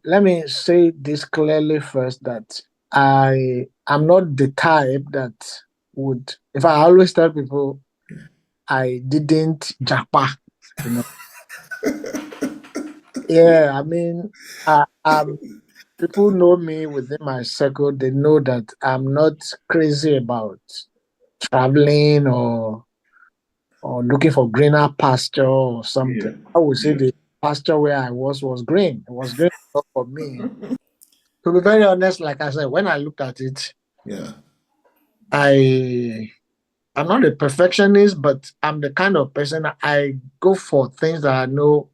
Let me say this clearly first that I am not the type that would, if I always tell people I didn't japa, you know. Yeah, I mean, people know me within my circle, they know that I'm not crazy about traveling or looking for greener pasture or something. Yeah. I would say Yeah. the pasture where I was green. It was green enough for me. To be very honest, like I said, when I looked at it, Yeah. I I'm not a perfectionist, but I'm the kind of person that I go for things that I know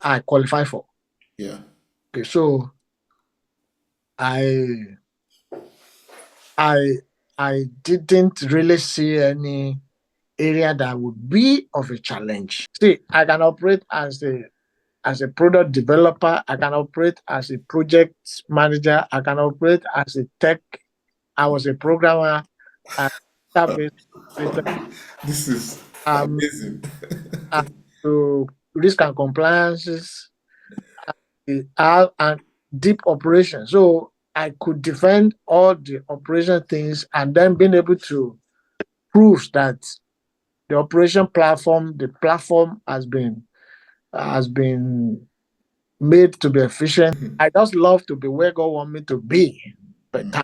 I qualify for. Yeah. Okay, so I I I didn't really see any area that would be of a challenge. See, I can operate as a product developer, I can operate as a project manager, I can operate as a tech. I was a programmer, a database operator. This is Um, amazing. uh, to risk and compliances, and deep operations. So I could defend all the operation things and then being able to prove that the operation platform, the platform has been made to be efficient. I just love to be where God want me to be. But Mm,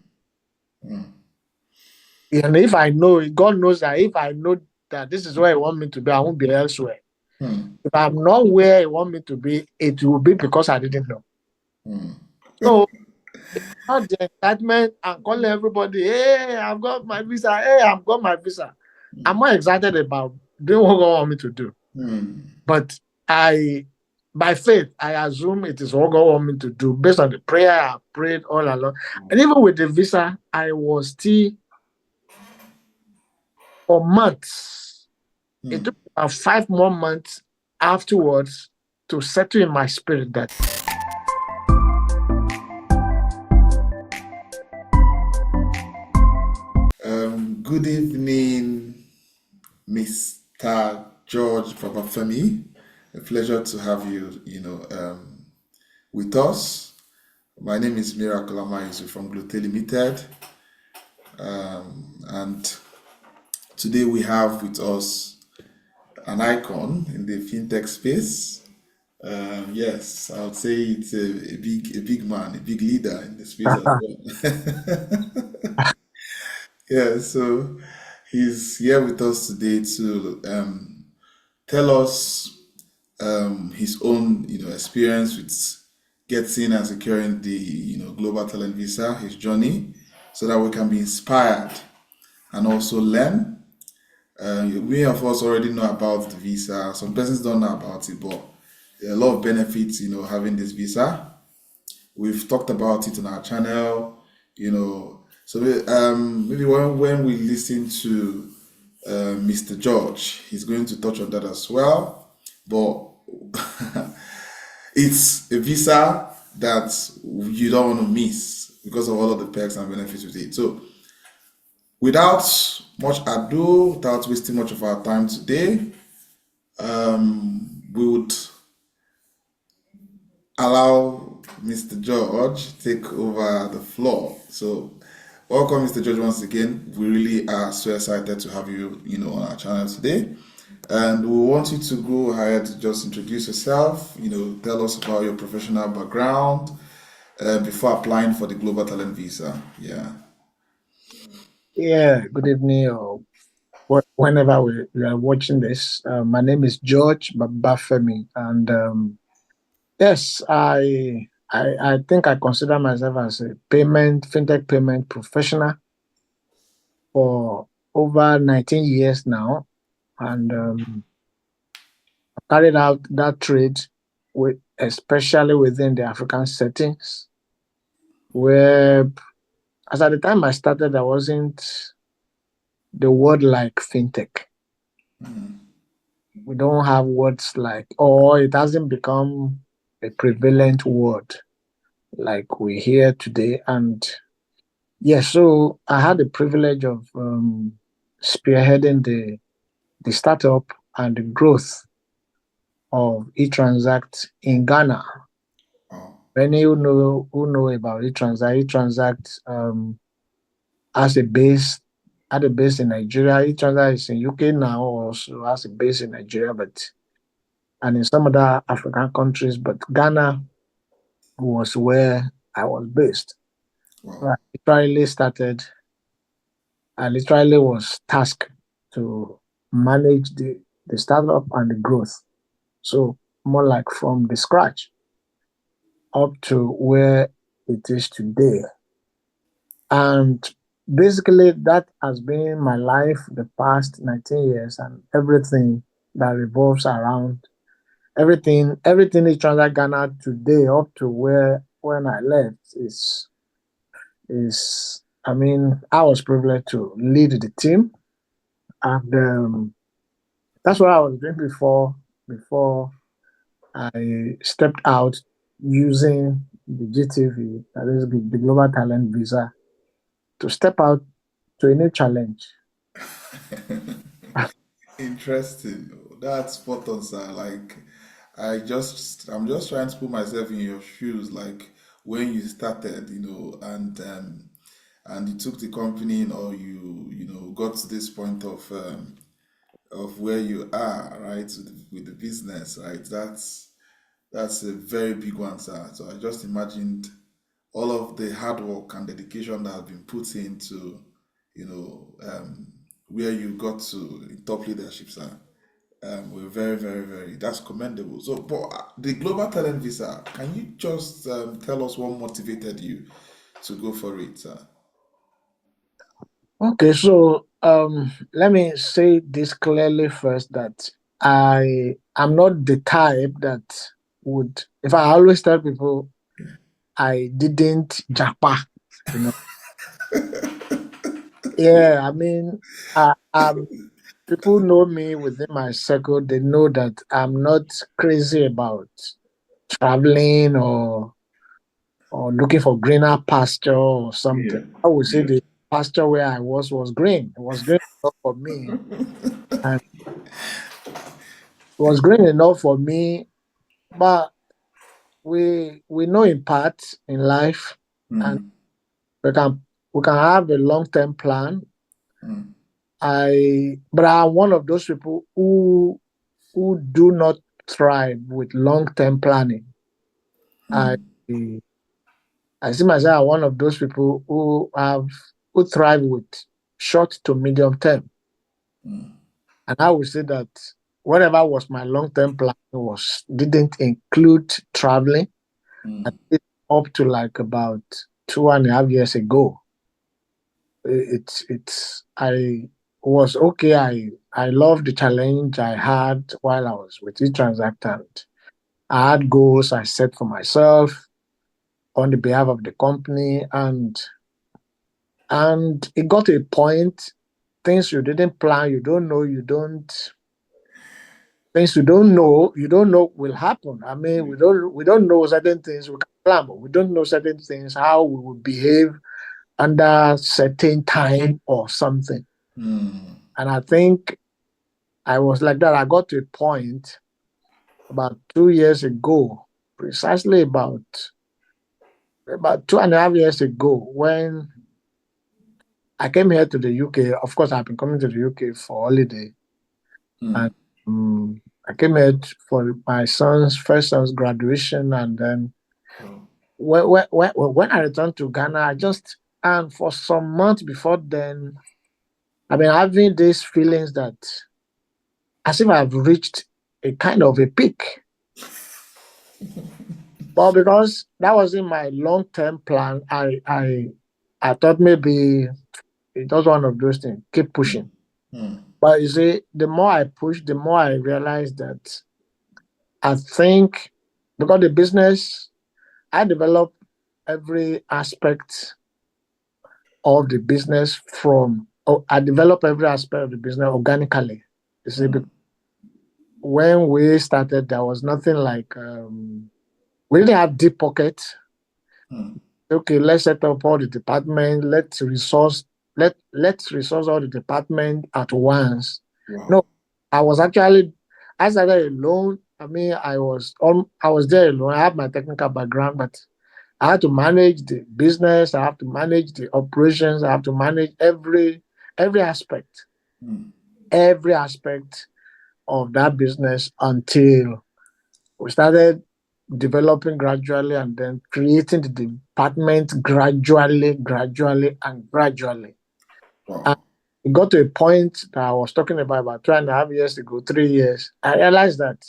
mm, and if I know it, God knows that if I know that this is where He want me to be, I won't be elsewhere. mm, If I'm not where He want me to be, it will be because I didn't know. mm. So not the excitement and calling everybody, hey, I've got my visa, hey, I've got my visa. I'm more excited about doing what God want me to do. Mm. But I, by faith, I assume it is what God want me to do based on the prayer I prayed all along. And even with the visa, I was still for months. It Mm. took about 5 more months afterwards to settle in my spirit that Good evening, Mr. George Babafemi. A pleasure to have you, with us. My name is Miracle Amaizu from Glute Limited, and today we have with us an icon in the fintech space. Yes, I would say it's a big man, a big leader in the space as well. Yeah, so he's here with us today to tell us his own, experience with getting and securing the, global talent visa, his journey, so that we can be inspired and also learn. Many of us already know about the visa. Some persons don't know about it, but there are a lot of benefits, having this visa. We've talked about it on our channel, So maybe when we listen to Mr. George, he's going to touch on that as well. But it's a visa that you don't want to miss because of all of the perks and benefits with it. So without much ado, without wasting much of our time today, we would allow Mr. George take over the floor. So, welcome, Mr. George, once again. We really are so excited to have you, on our channel today. And we want you to go ahead, just introduce yourself, tell us about your professional background before applying for the Global Talent Visa. Yeah. yeah, good evening or whenever we are watching this. My name is George Babafemi, and yes, I think I consider myself as a fintech payment professional for over 19 years now, and carried out that trade with especially within the African settings, where as at the time I started, there wasn't the word like fintech. We don't have words like, or it hasn't become a prevalent word like we hear today. And yes, so I had the privilege of spearheading the startup and the growth of eTransact in Ghana. Many who know about e-transact has a base had a base in Nigeria. E-transact is in UK now, also has a base in Nigeria, but and in some other African countries, but Ghana was where I was based. So Wow. I literally was tasked to manage the startup and the growth. So more like from the scratch up to where it is today. And basically that has been my life the past 19 years, and everything that revolves around everything is Transact Ghana today up to where when I left is I mean, I was privileged to lead the team, and that's what I was doing before I stepped out using the GTV, that is the Global Talent Visa, to step out to a new challenge. Interesting. That's spot on, sir. Like, I'm just trying to put myself in your shoes. Like when you started, and you took the company, or got to this point of where you are, right, with the business, right. That's a very big one, sir. So I just imagined all of the hard work and dedication that has been put into, where you got to in top leadership, sir. We're very, very, very. That's commendable. So, but the Global Talent Visa, can you just tell us what motivated you to go for it, sir? Okay, so let me say this clearly first, that I am not the type that would. If I always tell people I didn't japa, you know. Yeah, I mean, people know me within my circle. They know that I'm not crazy about traveling or looking for greener pasture or something. Yeah, I would say yeah. the pasture where I was green. It was green enough for me, and it was green enough for me. But we know in part in life, and Mm, we can we can have a long term plan. mm, But I'm one of those people who do not thrive with long term planning. I mm, I see myself as one of those people who thrive with short to medium term. mm, And I would say that whatever was my long term plan was didn't include traveling. I mm, did up to like about 2.5 years ago. It's I was okay. I loved the challenge I had while I was with e-transactant. I had goals I set for myself on the behalf of the company, and it got to a point, things you didn't plan, you don't know will happen. I mean, we don't know certain things we can plan, but we don't know certain things how we will behave under certain time or something. mm, And I think I was like that. I got to a point about 2 years ago, precisely about 2.5 years ago, when I came here to the UK. Of course, I've been coming to the UK for holiday, and mm. I came here for my first son's graduation, and then Oh, when I returned to Ghana, and for some months before then, I've been having these feelings that as if I've reached a kind of a peak. But because that was in my long term plan, I thought maybe it was one of those things. Keep pushing. mm, mm, But you see, the more I push, the more I realize that I think because the business, I develop every aspect of the business I develop every aspect of the business organically. You see, mm, when we started, there was nothing like, we didn't have deep pockets. mm. Okay, let's set up all the department, let's resource all the department at once. No, Wow. I was actually I started alone. I mean, I was there alone. I have my technical background, but I have to manage the business. I have to manage the operations. I have to manage every aspect, mm. every aspect of that business until we started developing gradually and then creating the department gradually, and gradually. And Wow. it got to a point that I was talking about 2.5 years ago, 3 years. I realized that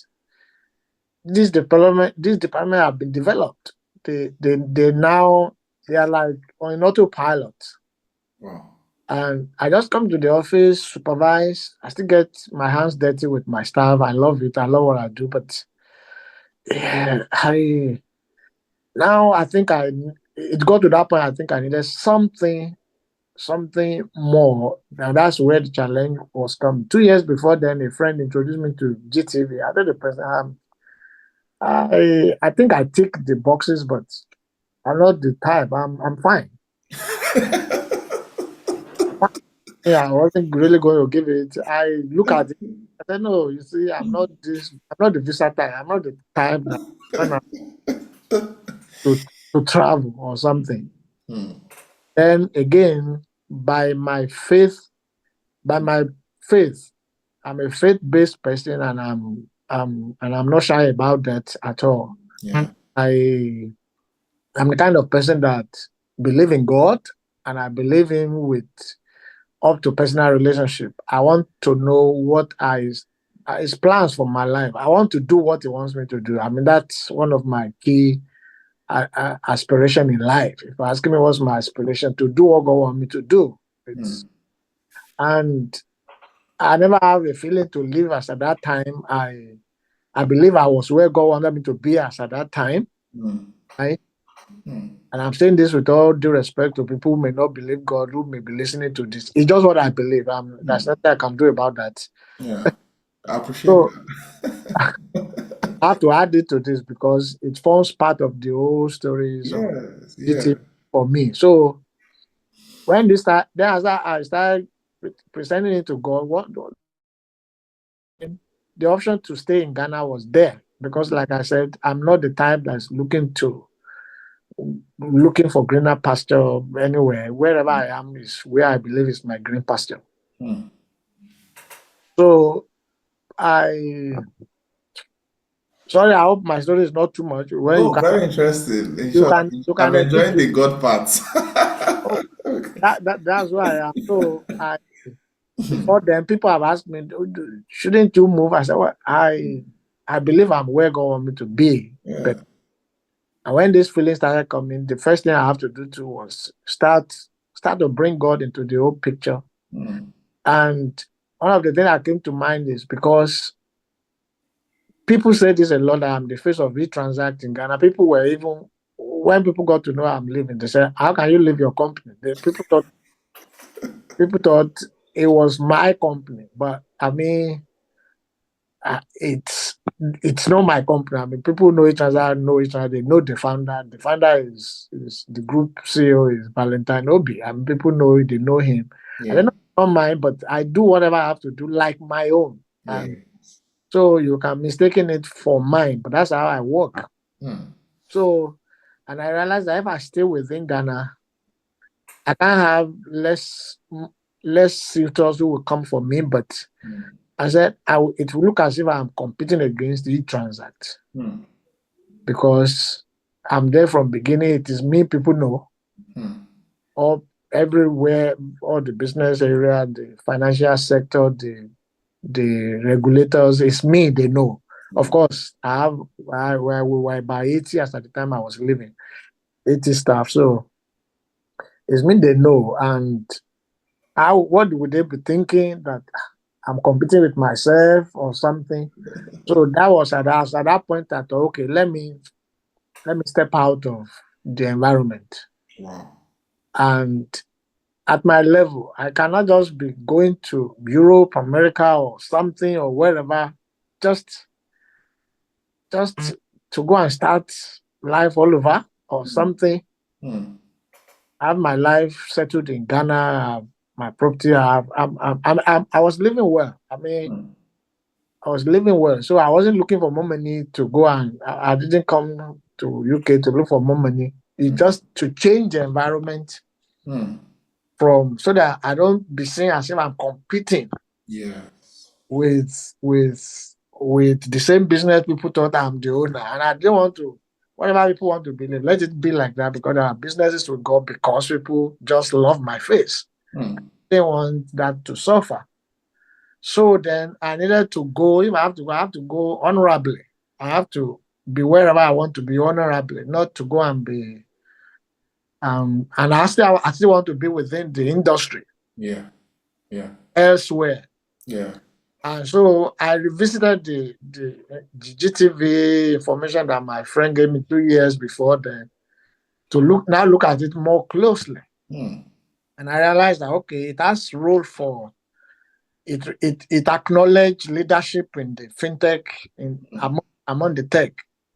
this department have been developed. They now they are like on autopilot. Wow. And I just come to the office, supervise. I still get my hands dirty with my staff. I love it. I love what I do. But yeah, I think it got to that point. I think I needed something more. And that's where the challenge was coming. 2 years before then, a friend introduced me to GTV. I told the person, I think I tick the boxes, but I'm not the type. I'm fine. Yeah, I wasn't really going to give it. I look at it. I said, no, you see, I'm not this. I'm not the visa type. I'm not the type that gonna to travel or something. Mm, Then again, by my faith, I'm a faith-based person, and I'm not shy about that at all. yeah. I I'm the kind of person that believe in God, and I believe Him with up to personal relationship. I want to know what his plans for my life. I want to do what He wants me to do. I mean, that's one of my key aspiration in life. If you ask me what's my aspiration, to do what God wants me to do. It's Mm, and I never have a feeling to live as at that time. I believe I was where God wanted me to be as at that time. mm, Right? mm, And I'm saying this with all due respect to people who may not believe God, who may be listening to this. It's just what I believe. There's mm. nothing I can do about that. Yeah. I appreciate So that. I have to add it to this because it forms part of the whole stories of Yes. Yeah. GT for me. So when this start, then I started presenting it to God. The option to stay in Ghana was there because, like I said, I'm not the type that's looking for greener pasture anywhere. Wherever I am is where I believe is my green pasture. Mm. So I sorry, I hope my story is not too much. When Oh, very interesting. In you short, can you I'm can edit enjoying it. the God part. Oh, that's why I am. So I before then people have asked me, shouldn't you move? I said, well, I believe I'm where God want me to be. Yeah. But and when this feeling started coming, the first thing I have to do too was start to bring God into the whole picture. Mm, And one of the things that came to mind is because people say this a lot that I'm the face of e-transact in Ghana. People were even when people got to know I'm leaving, they said, how can you leave your company? People thought it was my company. But I mean it's not my company. I mean, people know each other, know each other. They know the founder. The founder is the group CEO is Valentine Obi. I mean, people know it, they know him. I don't yeah. know not mine, but I do whatever I have to do like my own. Yeah. And so you can mistaken it for mine, but that's how I work. Mm, So, and I realized that if I stay within Ghana, I can't have less suitors who will come for me. But mm, I said it will look as if I'm competing against the Transact mm, because I'm there from beginning. It is me people know mm. all everywhere, all the business area, the financial sector, the regulators. It's me they know. Of Yeah. course, we were by 80 years at the time I was leaving, 80 staff. So it's me they know. And how what would they be thinking that I'm competing with myself or something? So that was at that point I thought, okay, let me step out of the environment. Wow. And at my level, I cannot just be going to Europe, America, or something or wherever, just just to go and start life all over or something. Mm, I have my life settled in Ghana, I have my property. I was living well. I mean, mm, I was living well, so I wasn't looking for more money to go and I didn't come to UK to look for more money. It's just to change the environment Hmm. from so that I don't be seen as if I'm competing Yeah. with the same business people thought I'm the owner. And I don't want to, whatever people want to believe, let it be like that because there are businesses will go because people just love my face. Hmm. They want that to suffer. So then I needed to go. If I have to go honorably. I have to be wherever I want to be honorably, not to go and be and I still want to be within the industry Yeah. Yeah. elsewhere. Yeah. And so I revisited the GTV information that my friend gave me 2 years before then to look at it more closely. Hmm. And I realized that okay, it has role for it acknowledged leadership in the fintech among the tech.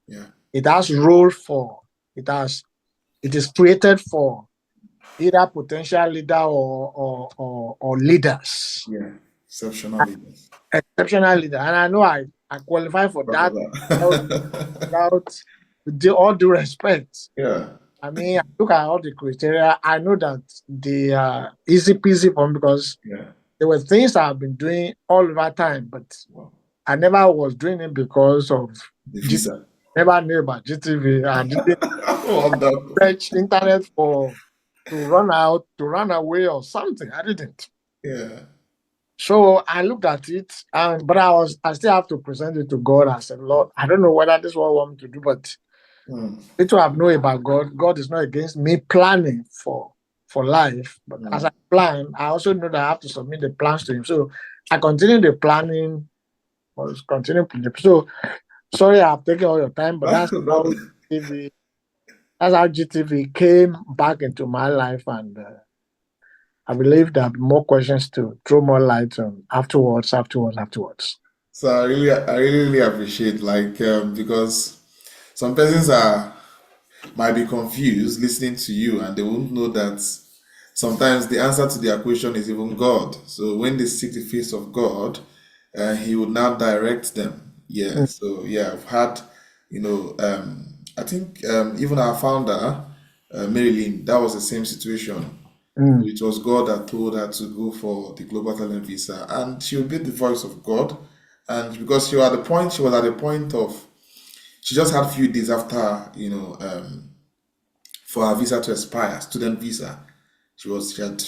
Yeah. It has role for it is created for either potential leader or leaders. Yeah. Exceptional leaders. Exceptional leader. And I know I qualify for Proud of that without, that. without all due respect. Yeah. I mean, I look at all the criteria. I know that they are easy peasy for me because Yeah. there were things I've been doing all over time, but Wow. I never was doing it because of The G- visa. never knew about GTV. I didn't Wonderful. search internet for to run away or something. I didn't. Yeah. So I looked at it, but I still have to present it to God. I said, Lord, I don't know whether this is what I want me to do, but Hmm. little I know about God. God is not against me planning for life, but as Hmm. I plan, I also know that I have to submit the plans to Him. So I continue the planning, was continue. So sorry, I've taken all your time, but GTV, that's how GTV came back into my life, and I believe there will be more questions to throw more light on afterwards. So I really appreciate because some persons might be confused listening to you and they won't know that sometimes the answer to their question is even God. So when they seek the face of God, He would now direct them. Yeah. Mm, So yeah, I've had, I think even our founder, Marilyn, that was the same situation. mm, It was God that told her to go for the global talent visa, and she obeyed the voice of God. And because she was at the point of, she just had a few days after, for her visa to expire, student visa. She had,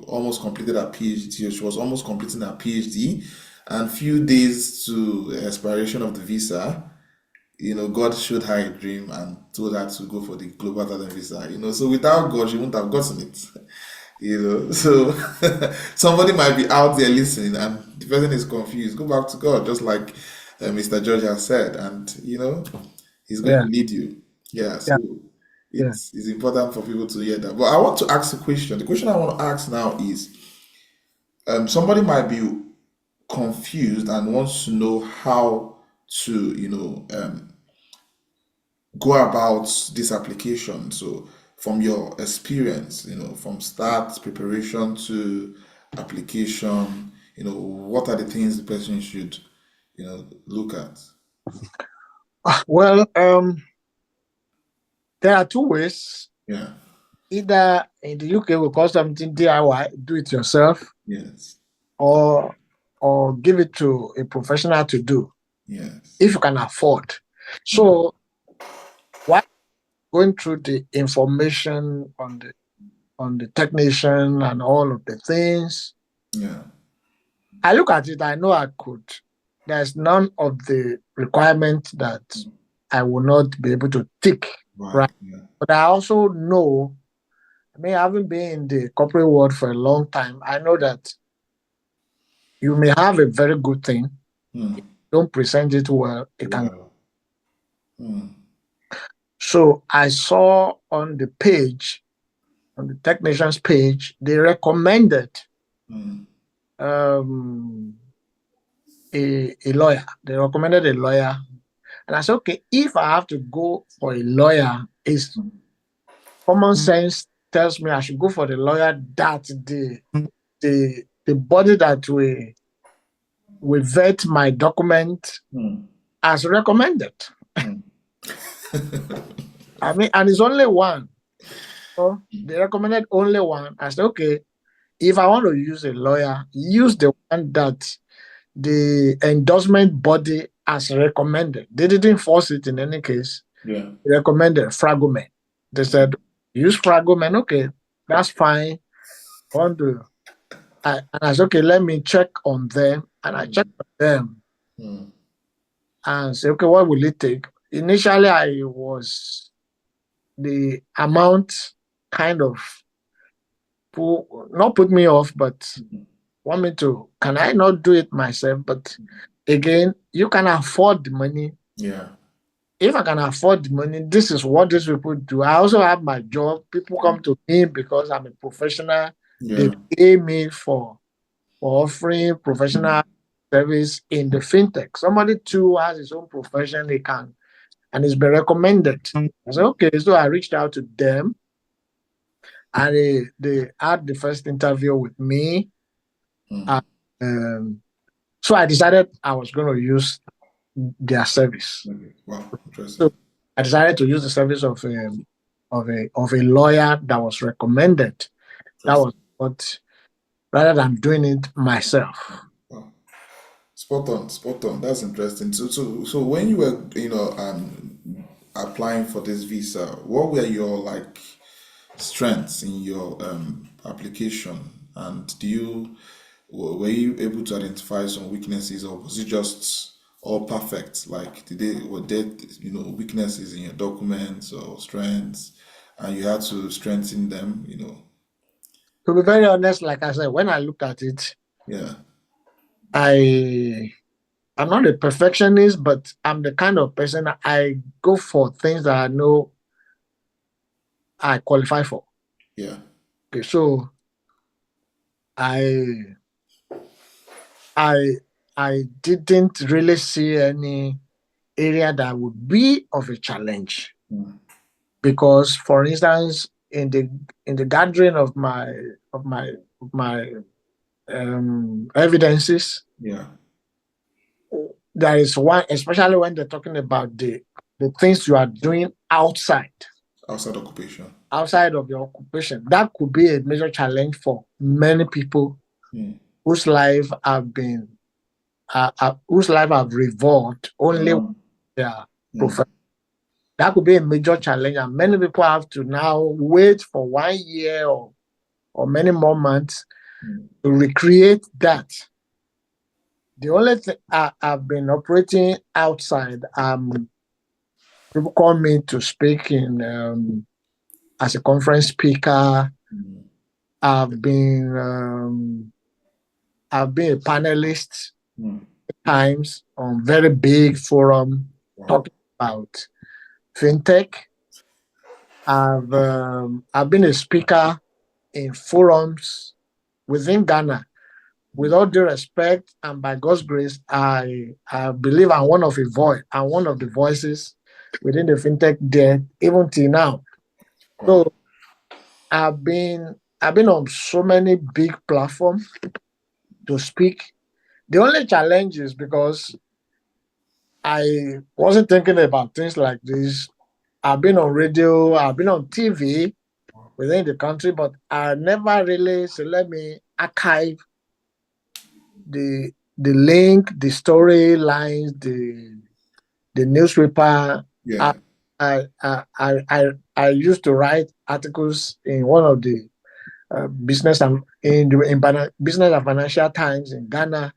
almost completed her PhD. She was almost completing her PhD, and few days to the expiration of the visa, God showed her a dream and told her to go for the global talent visa. So without God, she wouldn't have gotten it. So somebody might be out there listening and the person is confused. Go back to God, just like Mr. George has said, and He's going to yeah, lead you. Yeah, yeah, so yeah. it's important for people to hear that. But I want to ask a question. The question I want to ask now is somebody might be confused and wants to know how to, go about this application. So, from your experience, from start preparation to application, what are the things the person should, look at? Well, there are two ways. Yeah. Either in the UK we call something DIY, do it yourself, Yes. or give it to a professional to do Yes. if you can afford. Mm. So while going through the information on the technician and all of the things, Yeah. I look at it, I know I could. There's none of the requirements that I will not be able to tick, Right. right? Yeah. But I also know, I mean, having been in the corporate world for a long time, I know that you may have a very good thing. Mm. Don't present it well, it can. Wow. Mm. So I saw on the page, on the technician's page, they recommended Mm. um, a lawyer. They recommended a lawyer. And I said, okay, if I have to go for a lawyer, is common sense tells me I should go for the lawyer that the body that will vet my document Mm. as recommended. Mm. I mean, and it's only one. So they recommended only one. I said, okay, if I want to use a lawyer, use the one that the endorsement body has recommended. They didn't force it in any case. Yeah. They recommended Fragomen. They said, use Fragomen. Okay, that's fine. I want to, and I said, okay, let me check on them. And I checked on them Mm. and say, okay, what will it take? Initially, I was the amount kind of not put me off, but want me to, can I not do it myself? But again, you can afford the money. Yeah. If I can afford the money, this is what these people do. I also have my job. People come to me because I'm a professional. They Yeah. pay me for offering professional service in the fintech. Somebody too has his own profession, he can, and it's been recommended. I said, okay, so I reached out to them and they had the first interview with me. Mm. And, so I decided I was going to use their service. Okay. Wow. So Interesting. I decided to use the service of a lawyer that was recommended. That Interesting. was what, rather than doing it myself. Wow. Spot on. Spot on. That's interesting. So when you were, applying for this visa, what were your like strengths in your application, and were you able to identify some weaknesses, or was it just all perfect? Like, were there weaknesses in your documents or strengths, and you had to strengthen them? To be very honest, like I said, when I looked at it, Yeah. I I'm not a perfectionist, but I'm the kind of person that I go for things that I know I qualify for. Yeah. Okay, so I I I didn't really see any area that would be of a challenge Mm. because, for instance, in the gathering of my of my evidences, Yeah. there is one, especially when they're talking about the things you are doing Outside occupation. outside of your occupation. That could be a major challenge for many people Mm. whose life have been whose life have revolved only with Around. their Mm. profession. That could be a major challenge, and many people have to now wait for 1 year or many more months Mm. to recreate that. The only thing I've been operating outside, people call me to speak in as a conference speaker. Mm. I've been um, I've been a panelist Mm. times on very big forum Wow. talking about fintech. I've been a speaker in forums within Ghana. With all due respect and by God's grace, I believe I'm one of a voice. I'm one of the voices within the fintech there, even till now. Wow. So I've been on so many big platforms to speak. The only challenge is because I wasn't thinking about things like this. I've been on radio, I've been on TV within the country, but I never really said, let me archive the link, the storylines, the newspaper. I, Yeah. I used to write articles in one of the business and business and financial times in Ghana.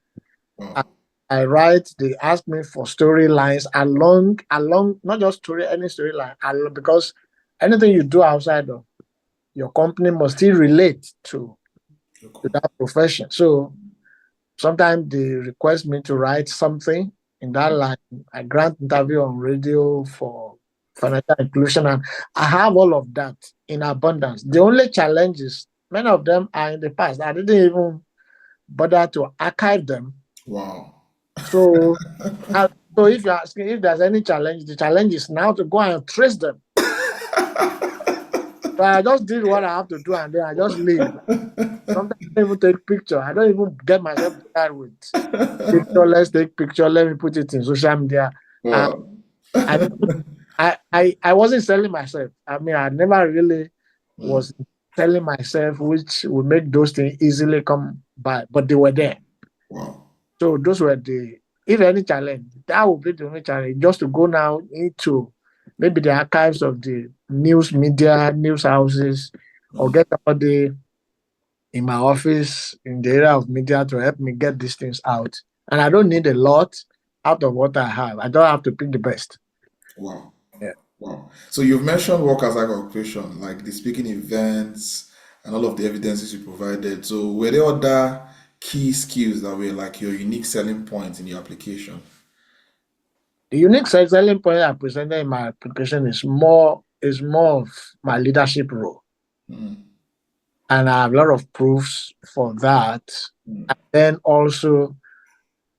I, Wow. I write. They ask me for storylines along not just story any storyline because anything you do outside of your company must still relate You're to cool. that profession. So sometimes they request me to write something in that line. I grant interview on radio for financial inclusion, and I have all of that in abundance. The only challenge is many of them are in the past. I didn't even bother to archive them. Wow. So, so if you're asking if there's any challenge, the challenge is now to go and trace them. So I just did what I have to do, and then I just leave. Sometimes I don't even take picture. I don't even get myself bothered with picture. Let's take picture. Let me put it in social media. And Wow. I, I wasn't selling myself. I mean, I never really. was telling myself which would make those things easily come by, but they were there. Wow. So those were the, if any challenge, that would be the only challenge, just to go now into maybe the archives of the news media, news houses, or get somebody in my office in the area of media to help me get these things out. And I don't need a lot out of what I have. I don't have to pick the best. Wow. Yeah. Wow. So you've mentioned work as like occupation, like the speaking events and all of the evidences you provided. So were there other key skills that were like your unique selling points in your application? The unique selling point I presented in my application is more of my leadership role. Mm, And I have a lot of proofs for that. mm, And then also,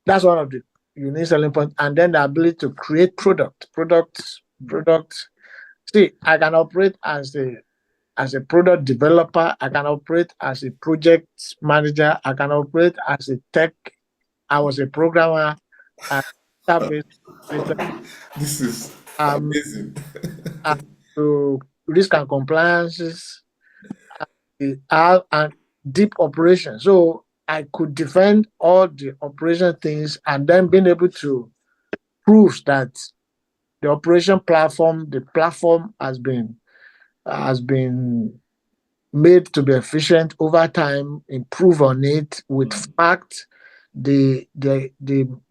that's one of the unique selling points. And then the ability to create products. See, I can operate as a product developer. I can operate as a project manager. I can operate as a tech. I was a programmer and database administrator. this is Um, amazing. uh, to risk and compliances, and deep operations. So I could defend all the operation things and then being able to prove that the operation platform, the platform has been made to be efficient over time, improve on it with Mm, fact, the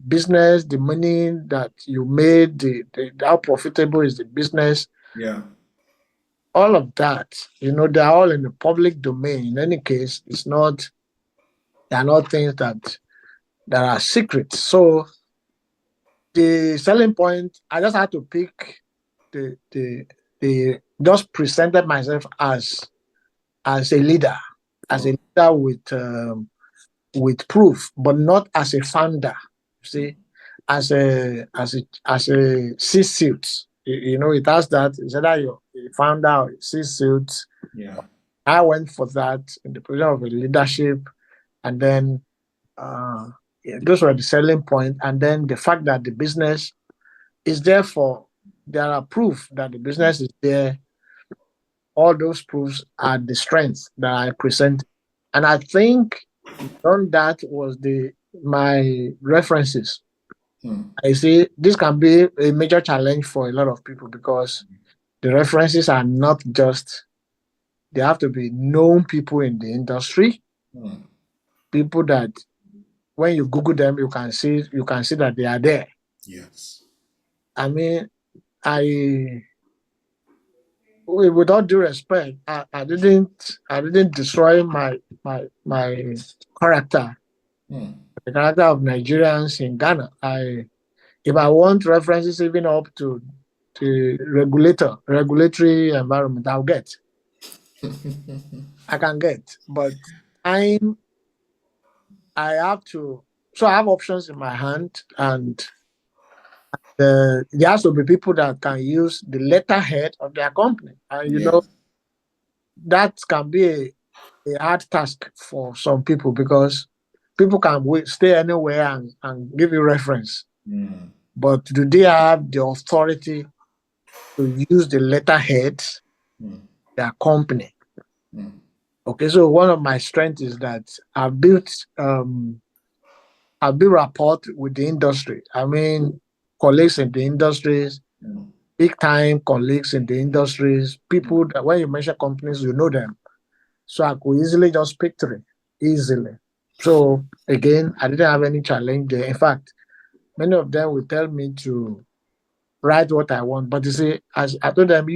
business, the money that you made, how profitable is the business, yeah. all of that, they're all in the public domain. In any case, they are not things that are secret. So the selling point, I just had to pick the just presented myself as a leader, as a Oh, leader with proof, but not as a founder. You see, as a C-suite. It has that. It's either you're a founder or a C-suite. yeah. I went for that in the position of a leadership, and then yeah, those were the selling point. And then the fact that the business is there there are proof that the business is there. All those proofs are the strengths that I present. And I think on that was my references. Mm, I see this can be a major challenge for a lot of people because the references are not just, they have to be known people in the industry, mm, people that when you Google them, you can see that they are there. yes. I mean, I with all due respect, I didn't destroy my character, Mm, the character of Nigerians in Ghana. If I want references even up to the regulatory environment, I can get, but time I have to. So I have options in my hand, and there has to be people that can use the letterhead of their company, and yes. that can be a hard task for some people because people can stay anywhere and give you reference. Mm, But do they have the authority to use the letterhead mm, their company? mm, Okay, so one of my strengths is that I've built rapport with the industry. I mean, colleagues in the industries, mm, big time colleagues in the industries, mm, people that when you mention companies, you know them. So I could easily just pick three, easily. So again, I didn't have any challenge there. In fact, many of them will tell me to write what I want. But you see, as I told them,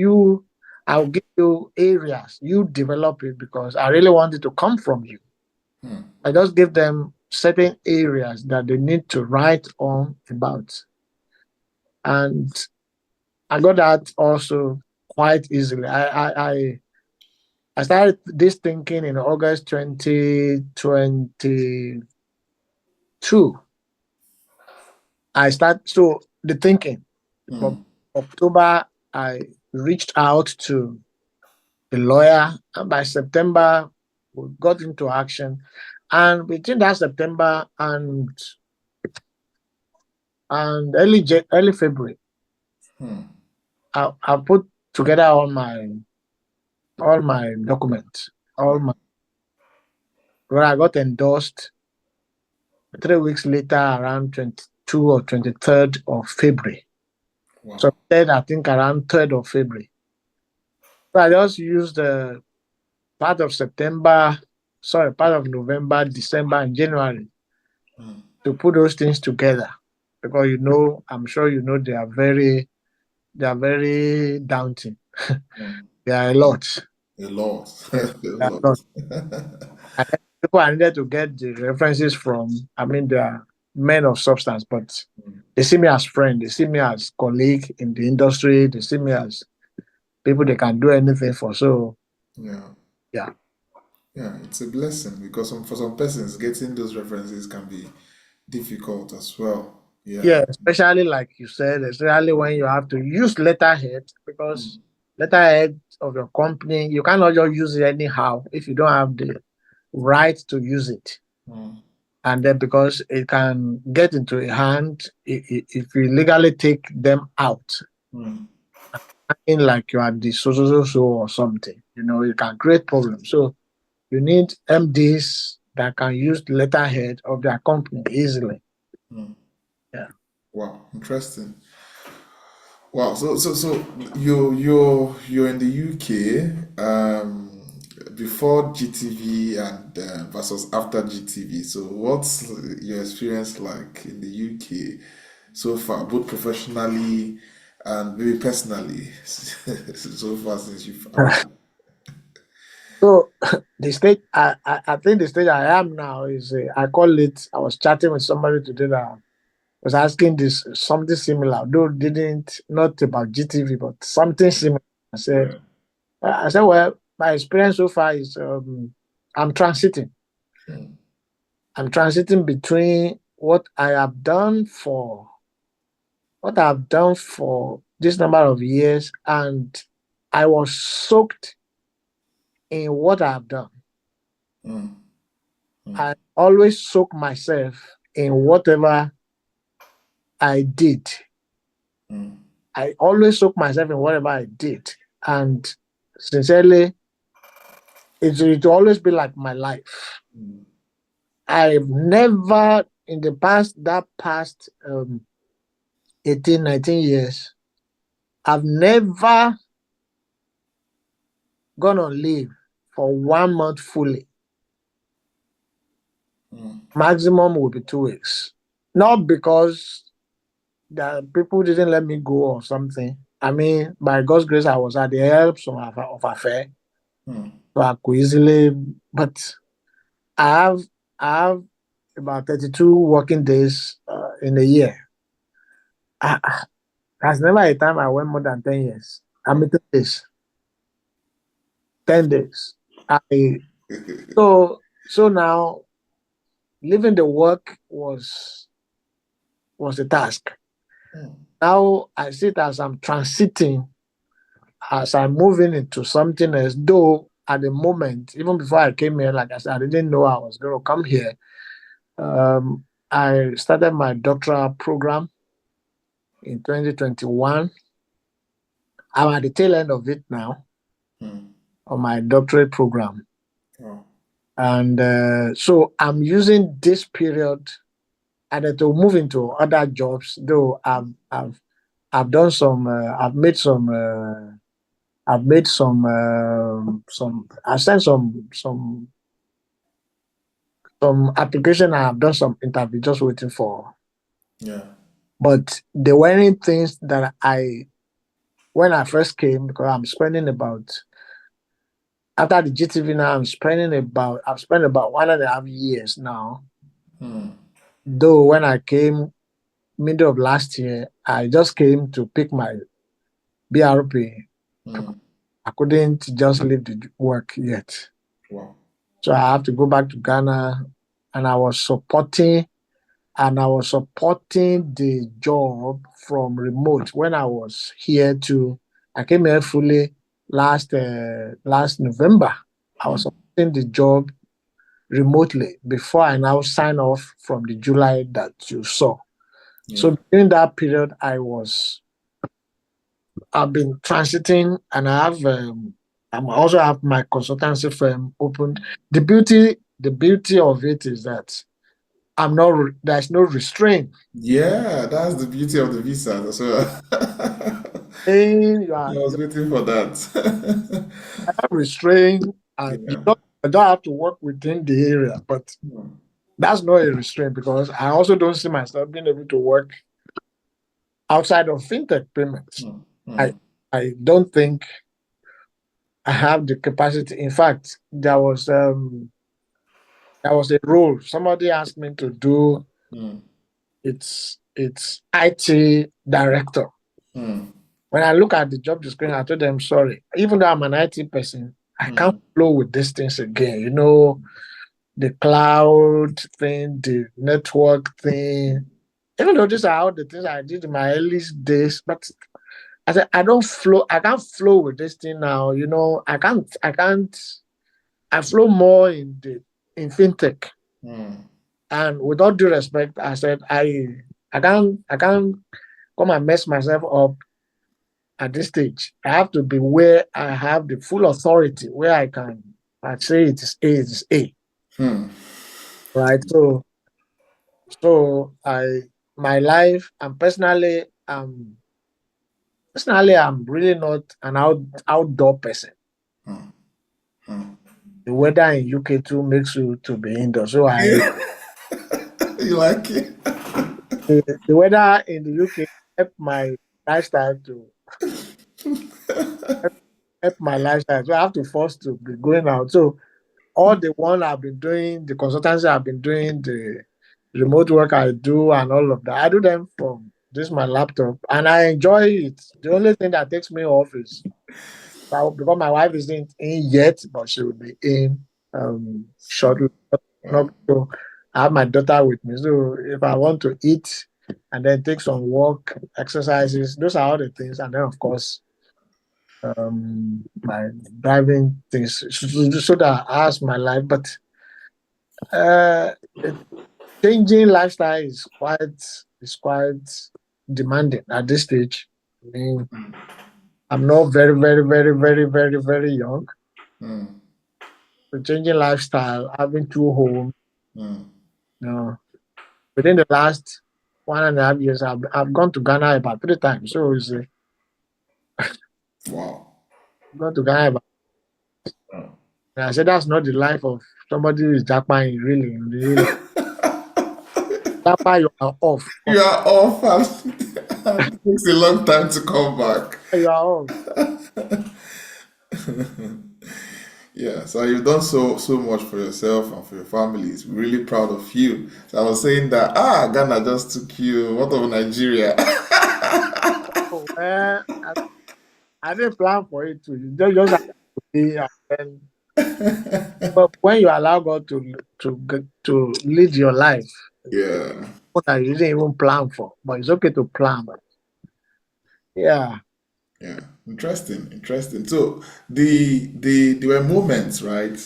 I'll give you areas, you develop it because I really want it to come from you. mm. I just give them certain areas that they need to write on about. And I got that also quite easily. I started this thinking in August 2022. So the thinking from Mm. October, I reached out to the lawyer, and by September, we got into action. And between that September and early February, Hmm. I put together all my all my documents, all my. Well, I got endorsed 3 weeks later, around 22 or 23rd of February. So Wow. then I think around 3rd of February. So I just used the part of September, sorry, part of November, December, and January Mm, to put those things together. Because I'm sure they are very daunting. mm. They are a lot. A lot. Yes, A they are lot. a lot. And then people I needed to get the references from, I mean, they are men of substance, but Mm, they see me as friend, they see me as colleague in the industry, they see me as people they can do anything for. So yeah. yeah. Yeah, it's a blessing because for some persons, getting those references can be difficult as well. Yeah. Yeah, especially like you said, especially when you have to use letterhead, because Mm, letterhead of your company, you cannot just use it anyhow if you don't have the right to use it. mm, And then because it can get into a hand if you legally take them out, mm, in like you are the so or something, it can create problems. So you need MDs that can use the letterhead of their company easily. mm. Yeah. Wow, interesting. Wow. So you're in the UK before GTV and versus after GTV. So what's your experience like in the UK so far, both professionally and maybe personally, so far since you've arrived? So the stage, I think the stage I am now is, I call it. I was chatting with somebody today that was asking this something similar, though didn't not about GTV, but something similar. I said, Yeah. well, my experience so far is, I'm transiting. Mm, I'm transiting between what I've done for this number of years, and I was soaked in what I've done. mm, mm, I always soak myself in whatever I did. mm, I always soak myself in whatever I did. And sincerely, it will always be like my life. mm, I've never, in the past 18, 19 years, I've never gone on leave for 1 month fully. mm, Maximum will be 2 weeks. Not because the people didn't let me go or something. I mean, by God's grace, I was at the help of affair, mm, so I could easily. But I have I have about 32 working days in a year. There's never a time I went more than 10 years. I mean, 10 days. 10 days. I so now leaving the work was a task. mm, Now I see it as I'm transiting, as I'm moving into something else. Though at the moment, even before I came here, like I said, I didn't know I was going to come here. I started my doctoral program in 2021. I'm at the tail end of it now mm. on my doctorate program. Wow. And so I'm using this period and then to move into other jobs, though I've done some, I've made I sent some application. I have done some interview, just waiting for. Yeah. But there weren't things that when I first came, because I'm spending about, after the GTV now, I've spent about 1.5 years now. Mm, Though when I came middle of last year, I just came to pick my BRP. mm. I couldn't just leave the work yet. Wow. So I have to go back to Ghana, and I was supporting the job from remote when I was here too. I came here fully last November. I was Mm, supporting the job remotely before I now sign off from the July that you saw. yeah. So during that period, I've been transiting, and I also have my consultancy firm opened. The beauty of it is that there's no restraint. Yeah, that's the beauty of the visa. So Saying I was waiting for that. not restrained and Yeah. you don't have to work within the area. But Hmm, that's not a restraint because I also don't see myself being able to work outside of fintech payments. hmm, I hmm, I don't think I have the capacity. In fact, there was a role somebody asked me to do. hmm, It's IT director. hmm, When I look at the job description, I told them, sorry, even though I'm an IT person, I can't hmm, flow with these things again. You know, the cloud thing, the network thing. Even though these are all the things I did in my early days, but I said I can't flow with this thing now. You know, I flow more in fintech. hmm. And with all due respect, I said I can't come and mess myself up at this stage. I have to be where I have the full authority, where I say it is A, Hmm. right? So my life and personally I'm really not an outdoor person. Hmm. Hmm. The weather in UK too makes you to be indoors. So You like it? the weather in the UK help my lifestyle to help my lifestyle. So I have to force to be going out. So all the one I've been doing, the consultancy I've been doing, the remote work I do, and all of that, I do them from this my laptop, and I enjoy it. The only thing that takes me off is because my wife isn't in yet, but she will be in shortly. Not Wow. so I have my daughter with me, so if I want to eat and then take some walk, exercises, those are all the things, and then of course my driving things so that I has my life. But uh, it, changing lifestyle is quite demanding at this stage. I mean, I'm not very young. Hmm. So changing lifestyle, having two homes, Hmm. you know, within the last 1.5 years, I've gone to Ghana about 3 times. So Wow. gone to Ghana about. Hmm. I said that's not the life of somebody who is Japan really in the real life. Japan, you are off. You are off and it takes a long time to come back. You are off. Yeah, so you've done so much for yourself and for your families. We're really proud of you. So I was saying that Ghana just took you. What of Nigeria? Oh, I didn't plan for it to. Just have to be. And then, but when you allow God to lead your life, Yeah, what I didn't even plan for, but it's okay to plan. But yeah, yeah. Interesting, interesting. So the there were moments, right?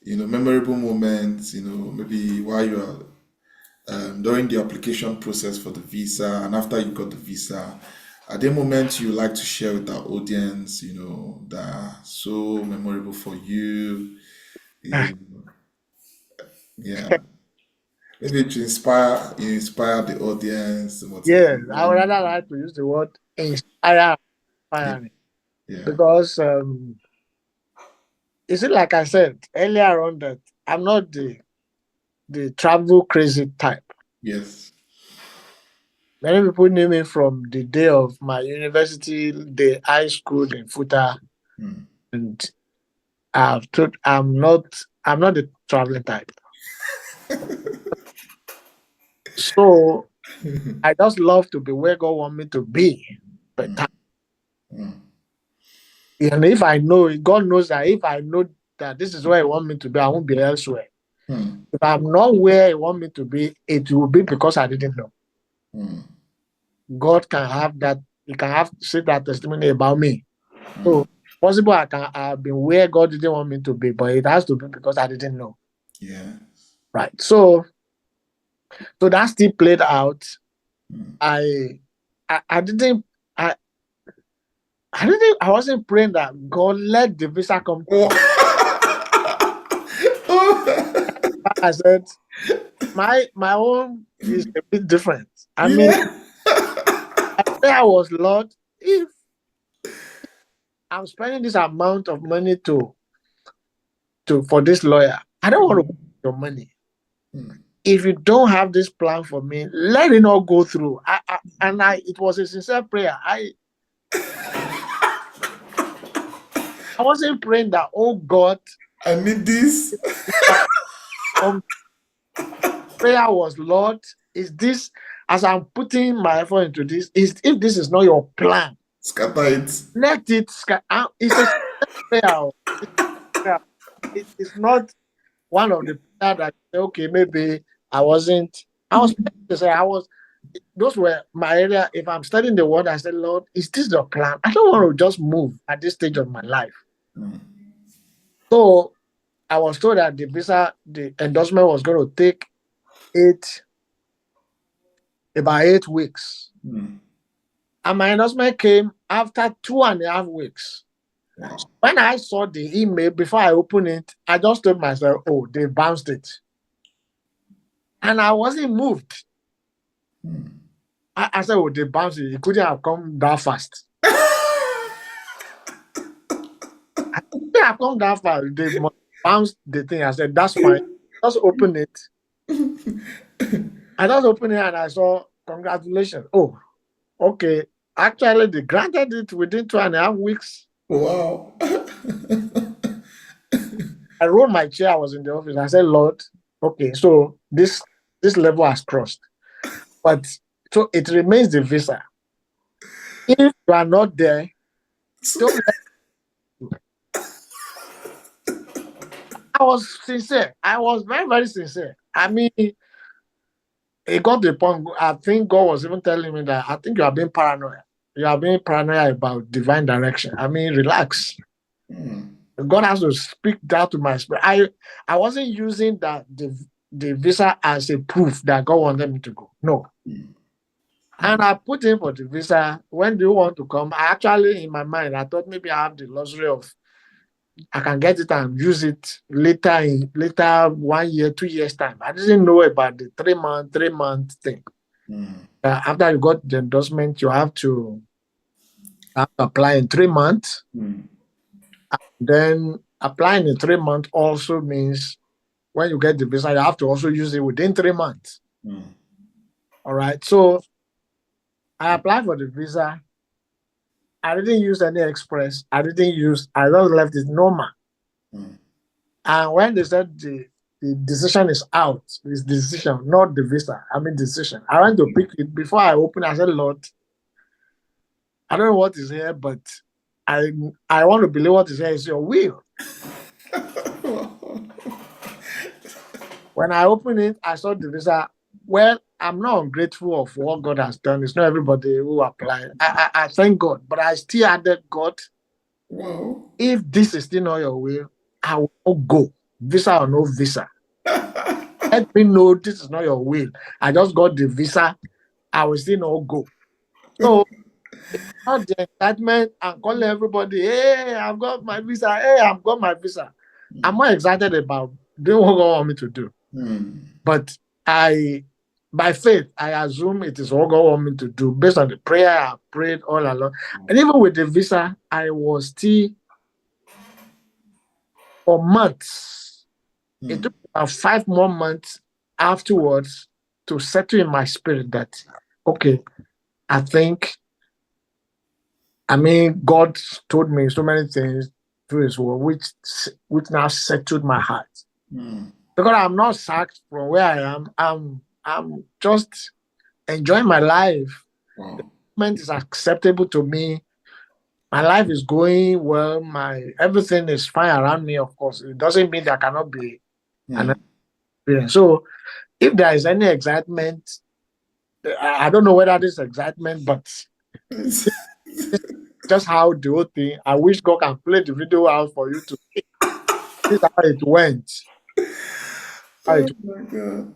Memorable moments. Maybe while you're during the application process for the visa and after you got the visa, are there moments you like to share with our audience, that are so memorable for you? You, yeah, maybe to inspire the audience, to motivate yes, I would rather them. like to use the word inspire, Yeah, inspiring, yeah, because is it like I said earlier on that I'm not the travel crazy type. yes. Many people knew me from the day of my university, the high school in Futa, Hmm. and I'm not the traveling type. So I just love to be where God want me to be. But Hmm. and if I know it, God knows that if I know that this is where He want me to be, I won't be elsewhere. Hmm. If I'm not where He want me to be, it will be because I didn't know. Hmm. God can have that. He can have say that testimony about me. Hmm. So possible I've been where God didn't want me to be, but it has to be because I didn't know. Yeah. Right. So that still played out. Hmm. I didn't I I wasn't praying that God let the visa come. I said my own is a bit different. I mean, Yeah. my prayer was, Lord, if I'm spending this amount of money to for this lawyer, I don't want to waste your money. If you don't have this plan for me, let it not go through. It was a sincere prayer. I wasn't praying that, oh God, I need this. that prayer was, Lord, is this, as I'm putting my effort into this, is if this is not your plan, Scatter it. let it it's a prayer. It's a prayer. It's not one of the prayer that okay, maybe I was to say I was those were my area. If I'm studying the word, I said, Lord, is this your plan? I don't want to just move at this stage of my life. So I was told that the endorsement was going to take eight about 8 weeks. And my endorsement came after 2.5 weeks. Wow. When I saw the email, before I opened it, I just told myself, oh, they bounced it. And I wasn't moved. I said, oh, they bounced it. It couldn't have come that fast. I couldn't have come that fast. They must bounce the thing. I said, that's fine. Just open it. I just opened it and I saw, congratulations. Oh, okay. Actually, they granted it within 2.5 weeks. Wow. I rolled my chair. I was in the office. I said, Lord, okay, so this level has crossed. But so it remains the visa. If you are not there, don't let I was sincere. I was very, very sincere. I mean, it got to the point, I think God was even telling me that I think you are being paranoid. You are being paranoid about divine direction. I mean, relax. God has to speak that to my spirit. I wasn't using the visa as a proof that God wanted me to go. No. And I put in for the visa. When do you want to come? I actually, in my mind, I thought maybe I have the luxury of I can get it and use it later 1 year, 2 years time. I didn't know about the 3 month thing. After you got the endorsement, you have to apply in 3 months. Then applying in 3 months also means when you get the visa, you have to also use it within 3 months. All right. So I applied for the visa. I didn't use any express. I just left it normal. And when they said the decision is out, it's decision, not the visa. I mean decision. I went to pick it before I opened. I said, Lord, I don't know what is here, but I I want to believe what is here is your will. When I opened it, I saw the visa. Well, I'm not ungrateful of what God has done. It's not everybody who applied. I thank God, but I still added God. Wow. If this is still not your will, I will not go. Visa or no visa. Let me know this is not your will. I just got the visa. I will still not go. So not the excitement and calling everybody, hey, I've got my visa. Hey, I've got my visa. I'm more excited about doing what God want me to do. But by faith, I assume it is what God want me to do based on the prayer I prayed all along. And even with the visa, I was still for months. It took about 5 more months afterwards to settle in my spirit that, okay, I think, God told me so many things through His word, which now settled my heart. Because I'm not sacked from where I am. I'm just enjoying my life. The moment is acceptable to me. My life is going well. My everything is fine around me. Of course, it doesn't mean there cannot be an experience. So, if there is any excitement, I don't know whether this excitement, but just how the whole thing. I wish God can play the video out for you to see. This is how it went. How Oh it- my God.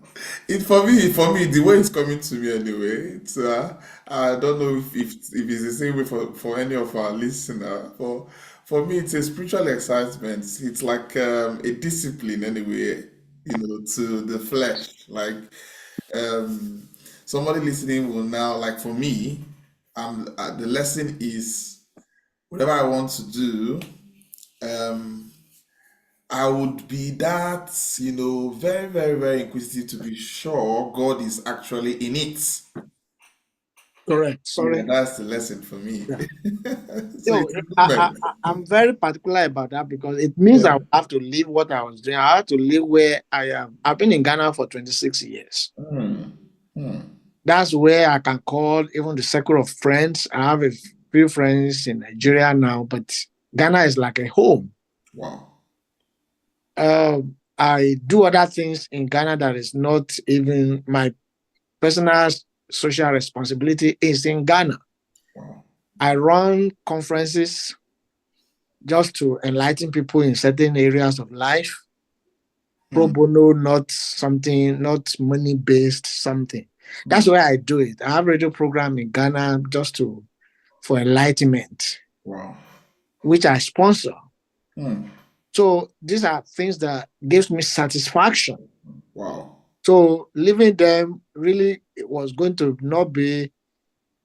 For me, the way it's coming to me anyway, it's I don't know if it's the same way for any of our listener. For me, it's a spiritual excitement. It's like a discipline anyway, to the flesh. Like um, somebody listening will now, like for me, the lesson is whatever I want to do. Um, I would be that, very, very, very inquisitive to be sure God is actually in it. Correct. Yeah, Sorry. that's the lesson for me. Yeah. So it's a movement. I'm very particular about that because it means I Yeah. will have to leave what I was doing. I have to live where I am. I've been in Ghana for 26 years. Hmm. Hmm. That's where I can call even the circle of friends. I have a few friends in Nigeria now, but Ghana is like a home. Wow. I do other things in Ghana that is not even my personal social responsibility is in Ghana. Wow. I run conferences just to enlighten people in certain areas of life. Pro Hmm. bono, not something, not money based something. That's Hmm. why I do it. I have a radio program in Ghana just to for enlightenment, Wow. which I sponsor. Hmm. So these are things that gives me satisfaction. Wow. So leaving them really it was going to not be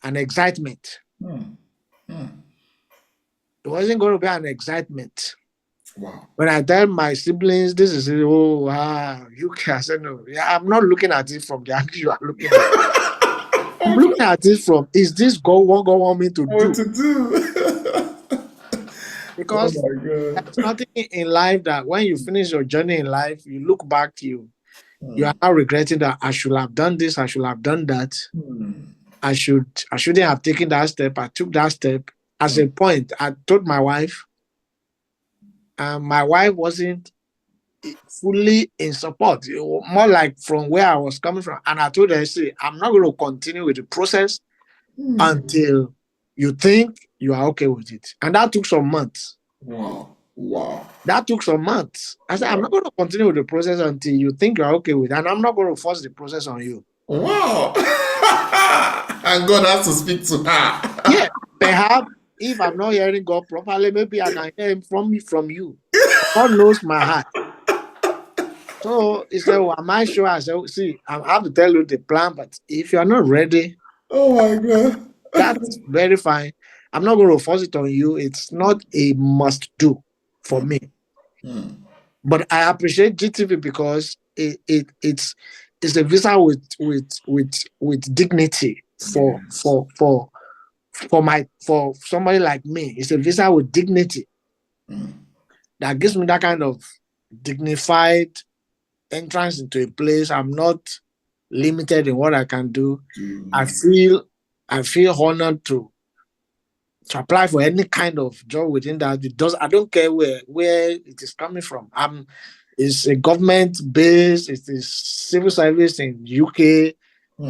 an excitement. Hmm. Hmm. It wasn't going to be an excitement. Wow. When I tell my siblings, this is you can say no. Yeah, I'm not looking at it from the angle you are looking at. I'm looking at it from is this God what God want me to What do? to do? Oh Because my there's God. nothing in life that when you finish your journey in life, you look back, you are Hmm. now regretting that I should have done this, I should have done that. Hmm. I shouldn't have taken that step. I took that step. As Hmm. a point, I told my wife, and my wife wasn't fully in support. It was more like from where I was coming from. And I told her, see, I'm not going to continue with the process Hmm. until you think you are okay with it. And that took some months. Wow. Wow. That took some months. I said, I'm Wow. not going to continue with the process until you think you're okay with it. And I'm not going to force the process on you. Wow. And God has to speak to Yeah, her. perhaps if I'm not hearing God properly, maybe I can hear him from me from you. God knows my heart. So he said, well, am I sure? I said, see, I have to tell you the plan, but if you're not ready, Oh my that's God. very fine. I'm not going to force it on you. It's not a must do for Hmm. me. Hmm. But I appreciate GTV because it's a visa with dignity Yes. for somebody like me. It's a visa with dignity Hmm. that gives me that kind of dignified entrance into a place. I'm not limited in what I can do. I To, feel I feel honored to apply for any kind of job within that. It does I don't care where it is coming from. It's a government base, it is civil service in UK.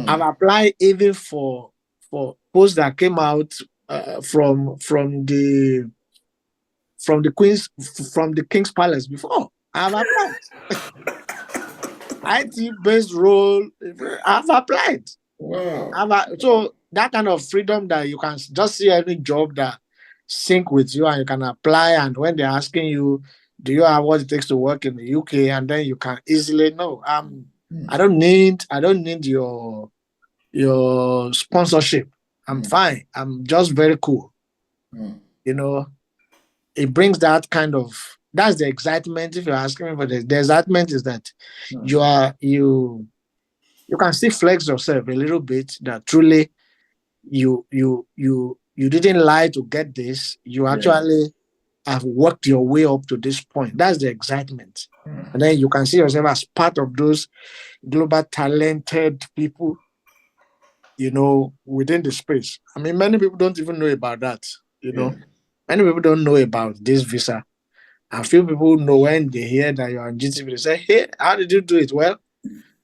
I've hmm. applied even for posts that came out from the Queen's from the King's Palace before. I've applied. IT based role, I've applied. Wow. So that kind of freedom that you can just see any job that sync with you and you can apply. And when they're asking you, do you have what it takes to work in the UK? And then you can easily know. Hmm. I don't need your sponsorship. I'm Hmm. fine. I'm just very cool. Hmm. You know, it brings that kind of that's the excitement. If you're asking me for the excitement is that Hmm. you are you can still flex yourself a little bit that truly you didn't lie to get this. You Yeah. actually have worked your way up to this point. That's the excitement. And Hmm. then you can see yourself as part of those global talented people, within the space. I mean, many people don't even know about that. You Yeah. know, many people don't know about this visa. A few people know when they hear that you're on GTV, they say, hey, how did you do it? Well,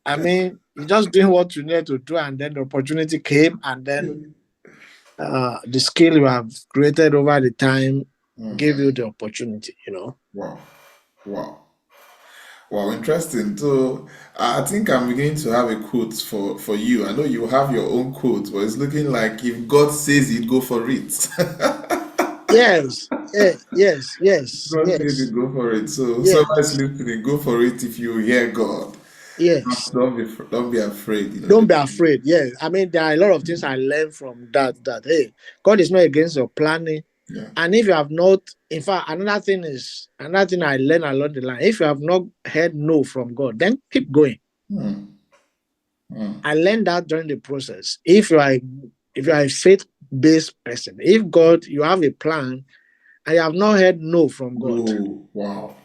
I mean, you're just doing what you need to do, and then the opportunity came, and then the skill you have created over the time Hmm. gave you the opportunity. Wow. Wow. Wow, interesting. So I think I'm beginning to have a quote for you. I know you have your own quote, but it's looking like if God says it, go for it. Yes, yes, yes, God says it, yes, go for it. So somebody's yes, listening, go for it if you hear God. yes. Don't be afraid. Don't be afraid. Yes, I mean there are a lot of things I learned from that. That hey, God is not against your planning, Yeah. and if you have not, in fact, another thing I learned along the line. If you have not heard no from God, then keep going. Hmm. Hmm. I learned that during the process. If you are a faith based person, if God you have a plan and you have not heard no from God, Oh, wow.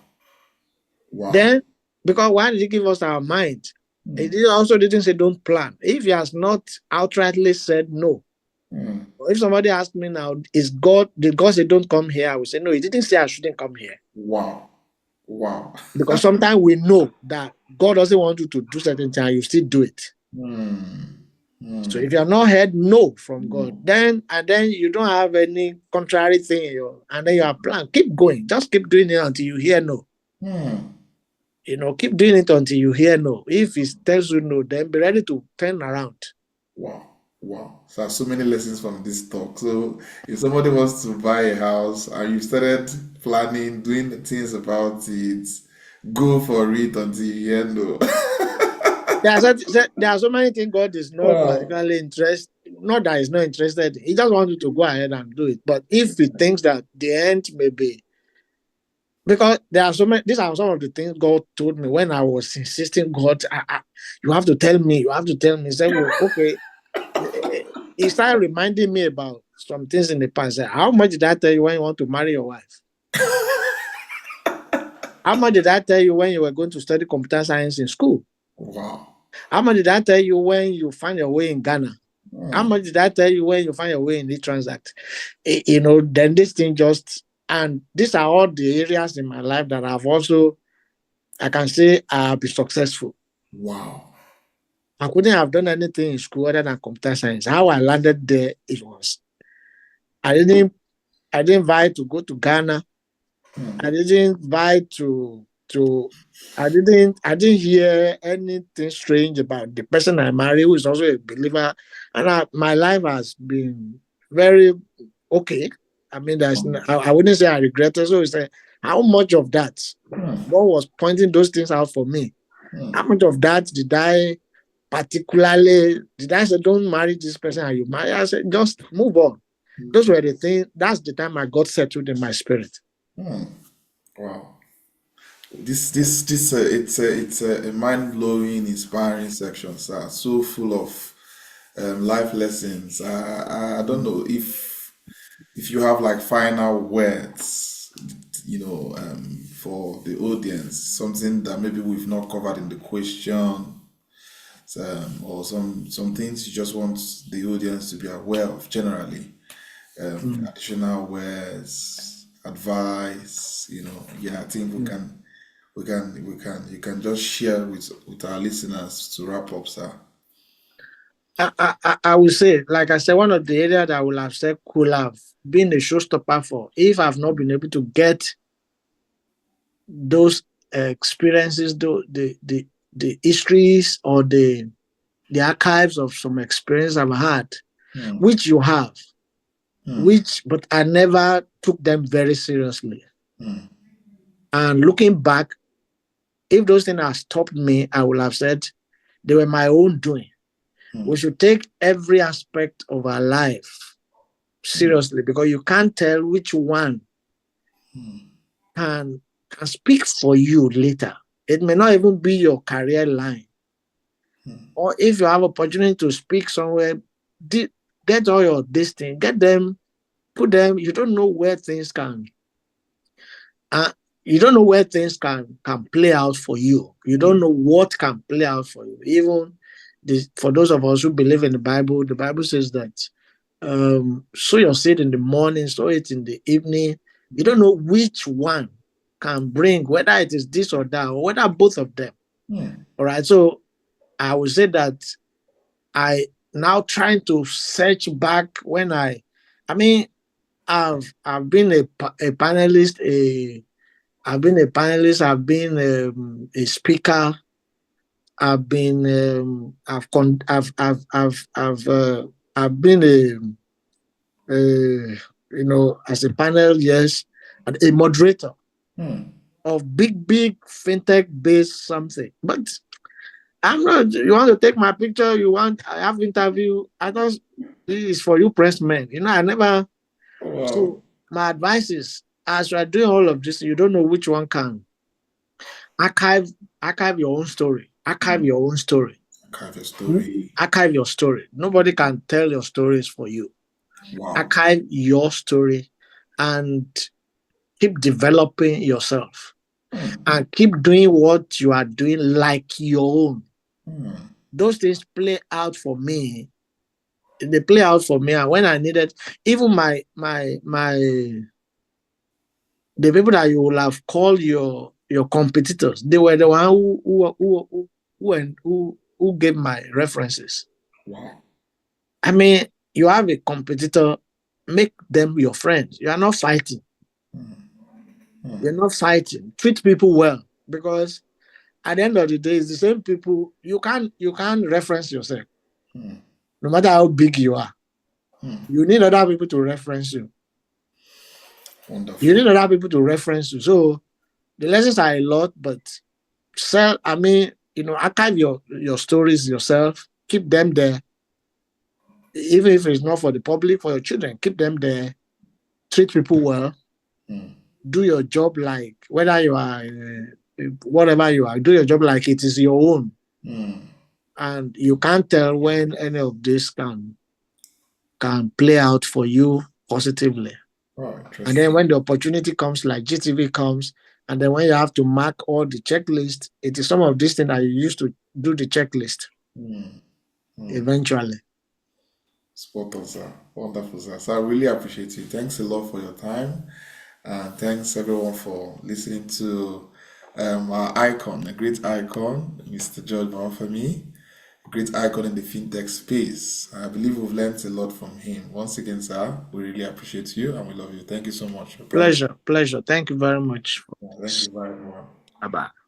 Wow. then because why did He give us our mind? He Hmm. also didn't say don't plan. If He has not outrightly said no, Hmm. if somebody asks me now, did God say don't come here? I will say no, He didn't say I shouldn't come here. Wow. Wow. Because sometimes we know that God doesn't want you to do certain things and you still do it. Hmm. So Hmm. if you have not heard no from God, Hmm. then you don't have any contrary thing in and then you are planned. Keep going. Just keep doing it until you hear no. Hmm. Keep doing it until you hear no. If He tells you no, then be ready to turn around. Wow. Wow. So I have so many lessons from this talk. So if somebody wants to buy a house and you started planning, doing things about it, go for it until you hear no. There are so many things God is not Wow. particularly interested. Not that He's not interested. He just wants you to go ahead and do it. But if He thinks that the end may be, because there are so many. These are some of the things God told me when I was insisting. God, you have to tell me. You have to tell me. He said, "Well, okay." He started reminding me about some things in the past. He said, how much did I tell you when you want to marry your wife? How much did I tell you when you were going to study computer science in school? Wow. How much did I tell you when you find your way in Ghana? How Hmm. much did I tell you when you find your way in the transact? Then this thing just, and these are all the areas in my life that I can say I've been successful. Wow. I couldn't have done anything in school other than computer science. How I landed there, it was, I didn't, I didn't vie to go to Ghana. I Hmm. didn't vie to, I didn't hear anything strange about the person I married, who is also a believer. And my life has been very okay. I mean, I wouldn't say I regret it. So it's how much of that Hmm. God was pointing those things out for me. How Hmm. much of that did I say don't marry this person and you marry? I said just move on. Those were the things. That's the time I got settled in my spirit. Hmm. Wow. It's a mind blowing, inspiring section, sir. So full of life lessons. I don't know if you have like final words, for the audience, something that maybe we've not covered in the question, or some things you just want the audience to be aware of generally. Mm. Additional words, advice. Yeah, I think you can just share with our listeners to wrap up, sir. I would say, like I said, one of the areas that I would have said could have been a showstopper for if I've not been able to get those experiences, the histories or the archives of some experience I've had, Hmm. which you have, Hmm. but I never took them very seriously. Hmm. And looking back, if those things had stopped me, I would have said they were my own doing. We Hmm. should take every aspect of our life seriously because you can't tell which one can can speak for you later. It may not even be your career line. Or if you have opportunity to speak somewhere, get all your this thing, get them, put them. Uh, you don't know where things can play out for you. You don't know what can play out for you. Even for those of us who believe in the Bible says that sow your seed in the morning, sow it in the evening. You don't know which one can bring, whether it is this or that, or whether both of them. Hmm. All right. So I would say that I now trying to search back I mean, I've been a panelist, I've been a panelist. I've been a speaker. I've been as a panel, yes, and a moderator Hmm. of big fintech based something. But I'm not. You want to take my picture? I have interview. I don't. This is for you, press men. I never. Wow. So my advice is, as you are doing all of this, you don't know which one can archive archive your own story. Archive Hmm. your own story. Kind of story. Archive your story. Nobody can tell your stories for you. Wow. Archive your story and keep developing yourself Hmm. and keep doing what you are doing like your own. Hmm. Those things play out for me. They play out for me. And when I needed, even my the people that you will have called your competitors, they were the one who gave my references. Wow. I mean, you have a competitor, make them your friends. You are not fighting. You're not fighting. Treat people well because at the end of the day, it's the same people. You can't reference yourself, no matter how big you are. You need other people to reference you. You Wonderful. need other people to reference you. So the lessons are a lot, but archive your stories yourself. Keep them there, even if it's not for the public, for your children. Keep them there. Treat people well. Do your job like whether you are whatever you are. Do your job like it is your own, and you can't tell when any of this can play out for you positively. Oh, And then interesting. when the opportunity comes, like GTV comes, and then when you have to mark all the checklist, it is some of these things that you used to do the checklist eventually. Spot on, sir. Wonderful, sir. So I really appreciate you. Thanks a lot for your time. And thanks everyone for listening to our icon, a great icon, Mr. George Babafemi, a great icon in the fintech space. I believe we've learned a lot from him. Once again, sir, we really appreciate you and we love you. Thank you so much, brother. Pleasure. Thank you very much for Thank this. you very much. Bye bye.